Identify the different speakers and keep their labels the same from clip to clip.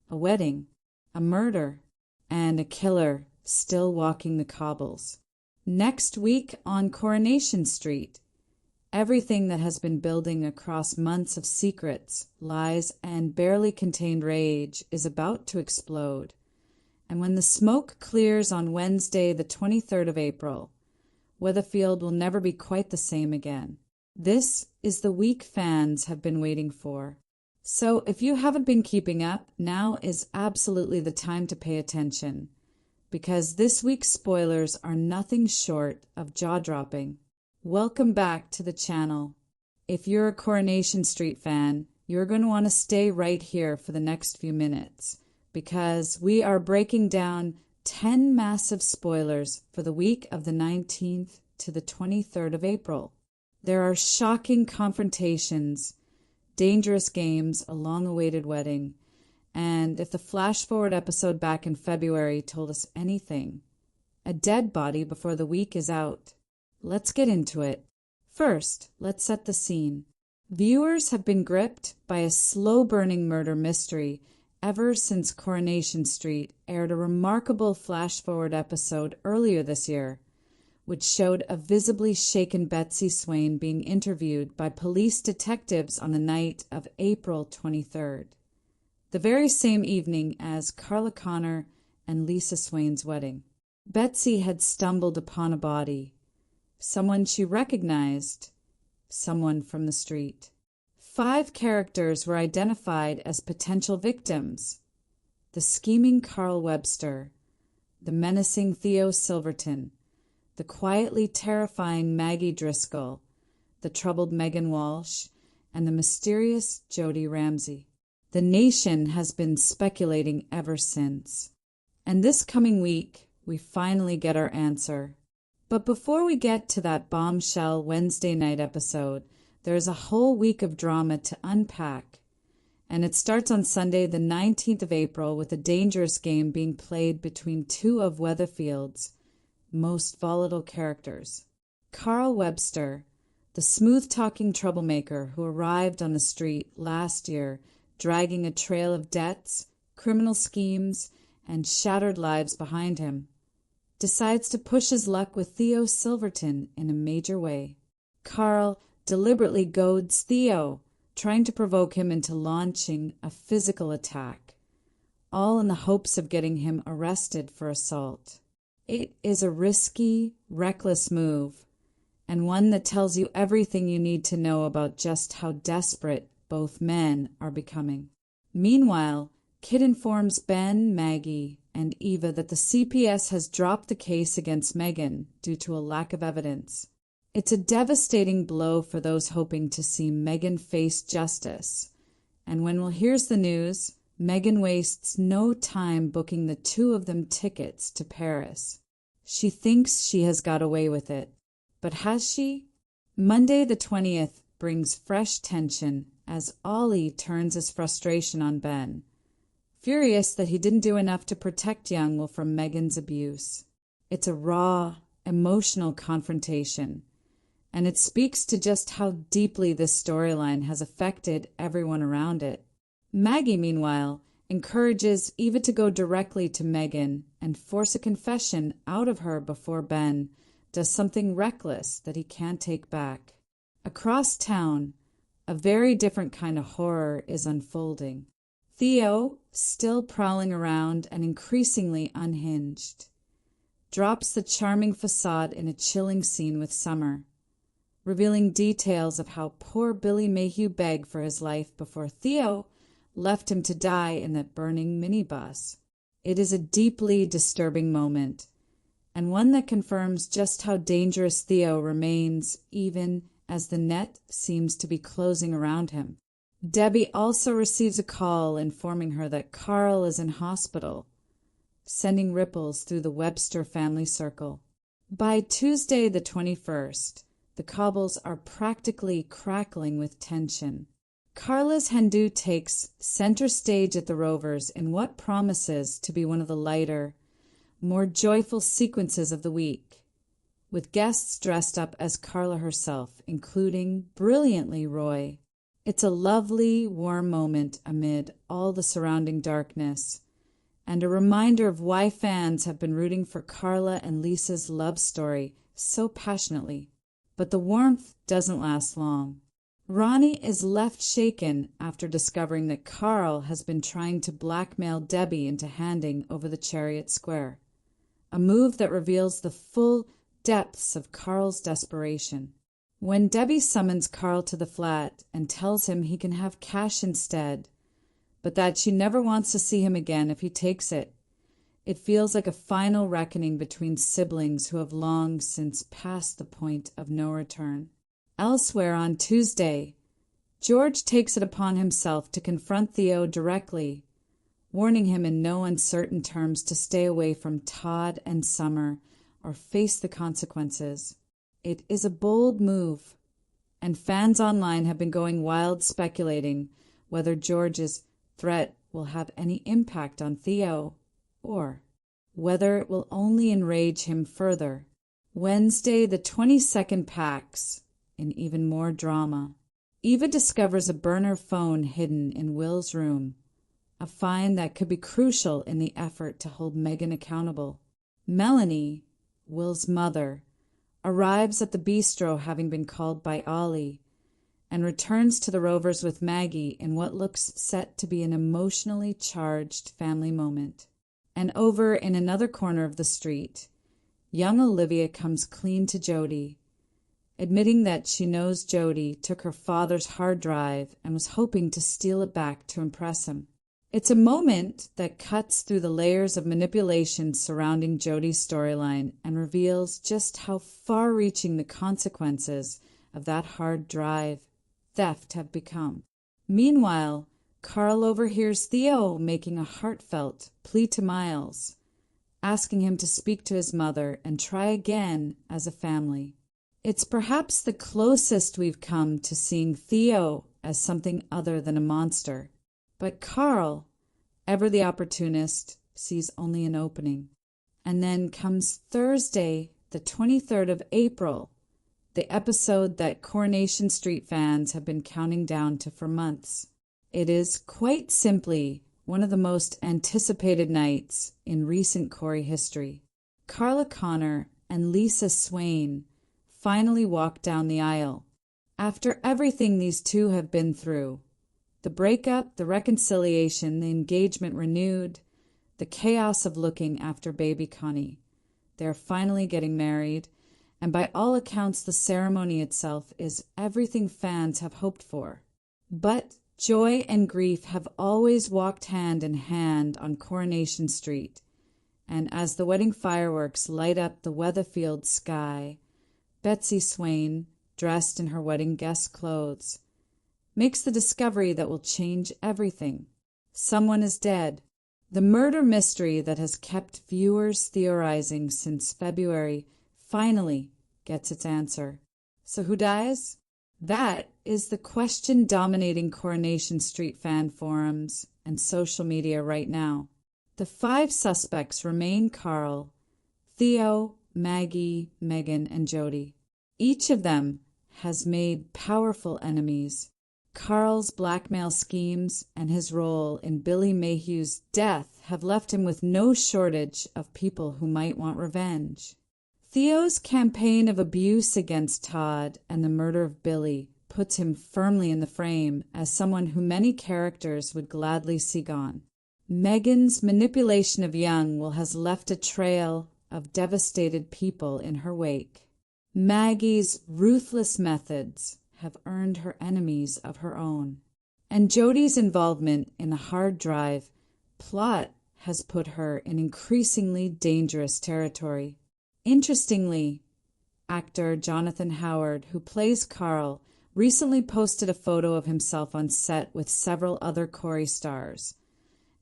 Speaker 1: a wedding, a murder, and a killer still walking the cobbles. Next week on Coronation Street, everything that has been building across months of secrets, lies, and barely contained rage is about to explode. And when the smoke clears on Wednesday, the 23rd of April, Weatherfield will never be quite the same again. This is the week fans have been waiting for. So if you haven't been keeping up, now is absolutely the time to pay attention, because this week's spoilers are nothing short of jaw-dropping. Welcome back to the channel. If you're a Coronation Street fan, you're going to want to stay right here for the next few minutes, because we are breaking down 10 massive spoilers for the week of the 19th to the 23rd of April. There are shocking confrontations, dangerous games, a long-awaited wedding, and if the flash-forward episode back in February told us anything, a dead body before the week is out. Let's get into it. First, let's set the scene. Viewers have been gripped by a slow-burning murder mystery ever since Coronation Street aired a remarkable flash-forward episode earlier this year, which showed a visibly shaken Betsy Swain being interviewed by police detectives on the night of April 23rd, the very same evening as Carla and Lisa Swain's wedding. Betsy had stumbled upon a body, someone she recognized, someone from the street. 5 characters were identified as potential victims: the scheming Carl Webster, the menacing Theo Silverton, the quietly terrifying Maggie Driscoll, the troubled Megan Walsh, and the mysterious Jodie Ramsey. The nation has been speculating ever since. And this coming week, we finally get our answer. But before we get to that bombshell Wednesday night episode, there's a whole week of drama to unpack. And it starts on Sunday, the 19th of April, with a dangerous game being played between 2 of Weatherfield's most volatile characters. Carl Webster, the smooth-talking troublemaker who arrived on the street last year, dragging a trail of debts, criminal schemes, and shattered lives behind him, decides to push his luck with Theo Silverton in a major way. Carl deliberately goads Theo, trying to provoke him into launching a physical attack, all in the hopes of getting him arrested for assault. It is a risky, reckless move, and one that tells you everything you need to know about just how desperate both men are becoming. Meanwhile, Kit informs Ben, Maggie, and Eva that the CPS has dropped the case against Megan due to a lack of evidence. It's a devastating blow for those hoping to see Megan face justice, and when Will hears the news, Megan wastes no time booking the 2 of them tickets to Paris. She thinks she has got away with it, but has she? Monday the 20th brings fresh tension as Ollie turns his frustration on Ben, furious that he didn't do enough to protect young Will from Megan's abuse. It's a raw, emotional confrontation, and it speaks to just how deeply this storyline has affected everyone around it. Maggie, meanwhile, encourages Eva to go directly to Megan and force a confession out of her before Ben does something reckless that he can't take back. Across town, a very different kind of horror is unfolding. Theo, still prowling around and increasingly unhinged, drops the charming facade in a chilling scene with Summer, revealing details of how poor Billy Mayhew begged for his life before Theo left him to die in that burning minibus. It is a deeply disturbing moment, and one that confirms just how dangerous Theo remains even as the net seems to be closing around him. Debbie also receives a call informing her that Carl is in hospital, sending ripples through the Webster family circle. By Tuesday the 21st, the cobbles are practically crackling with tension. Carla's Hindu takes center stage at the Rovers in what promises to be one of the lighter, more joyful sequences of the week, with guests dressed up as Carla herself, including, brilliantly, Roy. It's a lovely, warm moment amid all the surrounding darkness, and a reminder of why fans have been rooting for Carla and Lisa's love story so passionately. But the warmth doesn't last long. Ronnie is left shaken after discovering that Carl has been trying to blackmail Debbie into handing over the Chariot Square, a move that reveals the full depths of Carl's desperation. When Debbie summons Carl to the flat and tells him he can have cash instead, but that she never wants to see him again if he takes it, it feels like a final reckoning between siblings who have long since passed the point of no return. Elsewhere on Tuesday, George takes it upon himself to confront Theo directly, warning him in no uncertain terms to stay away from Todd and Summer or face the consequences. It is a bold move, and fans online have been going wild speculating whether George's threat will have any impact on Theo, or whether it will only enrage him further. Wednesday, the 22nd packs in even more drama. Eva discovers a burner phone hidden in Will's room, a find that could be crucial in the effort to hold Megan accountable. Melanie, Will's mother, arrives at the bistro having been called by Ollie, and returns to the Rovers with Maggie in what looks set to be an emotionally charged family moment. And over in another corner of the street, young Olivia comes clean to Jodie, admitting that she knows Jodie took her father's hard drive and was hoping to steal it back to impress him. It's a moment that cuts through the layers of manipulation surrounding Jodie's storyline and reveals just how far-reaching the consequences of that hard drive theft have become. Meanwhile, Carl overhears Theo making a heartfelt plea to Miles, asking him to speak to his mother and try again as a family. It's perhaps the closest we've come to seeing Theo as something other than a monster. But Carl, ever the opportunist, sees only an opening. And then comes Thursday, the 23rd of April, the episode that Coronation Street fans have been counting down to for months. It is quite simply one of the most anticipated nights in recent Corrie history. Carla Connor and Lisa Swain finally walk down the aisle. After everything these two have been through, the breakup, the reconciliation, the engagement renewed, the chaos of looking after baby Connie. They're finally getting married, and by all accounts the ceremony itself is everything fans have hoped for. But joy and grief have always walked hand in hand on Coronation Street, and as the wedding fireworks light up the Weatherfield sky, Betsy Swain, dressed in her wedding guest clothes, makes the discovery that will change everything. Someone is dead. The murder mystery that has kept viewers theorizing since February finally gets its answer. So who dies? That is the question dominating Coronation Street fan forums and social media right now. The 5 suspects remain Carl, Theo, Maggie, Megan, and Jodie. Each of them has made powerful enemies. Carl's blackmail schemes and his role in Billy Mayhew's death have left him with no shortage of people who might want revenge. Theo's campaign of abuse against Todd and the murder of Billy puts him firmly in the frame as someone who many characters would gladly see gone. Megan's manipulation of Young has left a trail of devastated people in her wake. Maggie's ruthless methods have earned her enemies of her own. And Jodie's involvement in the hard drive plot has put her in increasingly dangerous territory. Interestingly, actor Jonathan Howard, who plays Carl, recently posted a photo of himself on set with several other Corrie stars.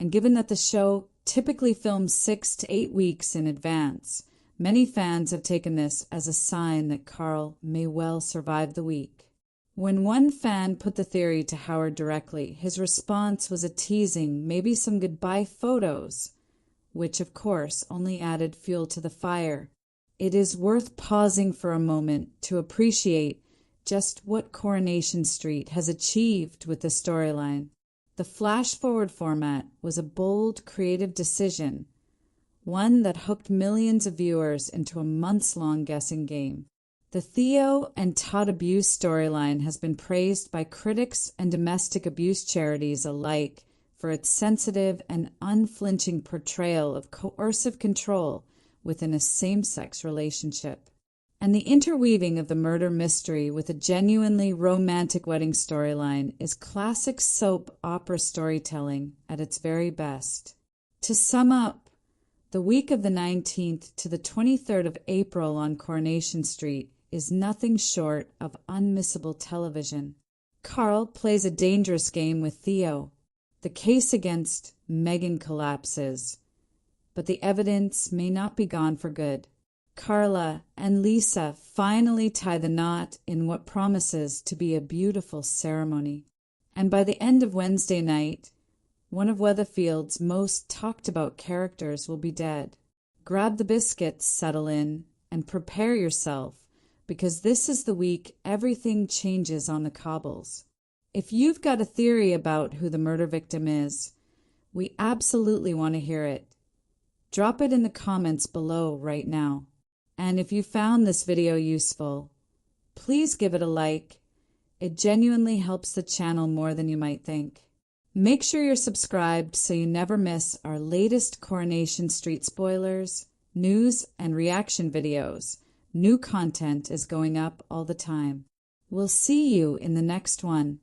Speaker 1: And given that the show typically films 6 to 8 weeks in advance, many fans have taken this as a sign that Carl may well survive the week. When one fan put the theory to Howard directly, his response was a teasing, maybe some goodbye photos, which of course only added fuel to the fire. It is worth pausing for a moment to appreciate just what Coronation Street has achieved with the storyline. The flash-forward format was a bold, creative decision, one that hooked millions of viewers into a months-long guessing game. The Theo and Todd abuse storyline has been praised by critics and domestic abuse charities alike for its sensitive and unflinching portrayal of coercive control within a same-sex relationship. And the interweaving of the murder mystery with a genuinely romantic wedding storyline is classic soap opera storytelling at its very best. To sum up, the week of the 19th to the 23rd of April on Coronation Street is nothing short of unmissable television. Carl plays a dangerous game with Theo. The case against Megan collapses, but the evidence may not be gone for good. Carla and Lisa finally tie the knot in what promises to be a beautiful ceremony. And by the end of Wednesday night, one of Weatherfield's most talked about characters will be dead. Grab the biscuits, settle in, and prepare yourself, because this is the week everything changes on the cobbles. If you've got a theory about who the murder victim is, we absolutely want to hear it. Drop it in the comments below right now. And if you found this video useful, please give it a like. It genuinely helps the channel more than you might think. Make sure you're subscribed so you never miss our latest Coronation Street spoilers, news, and reaction videos. New content is going up all the time. We'll see you in the next one.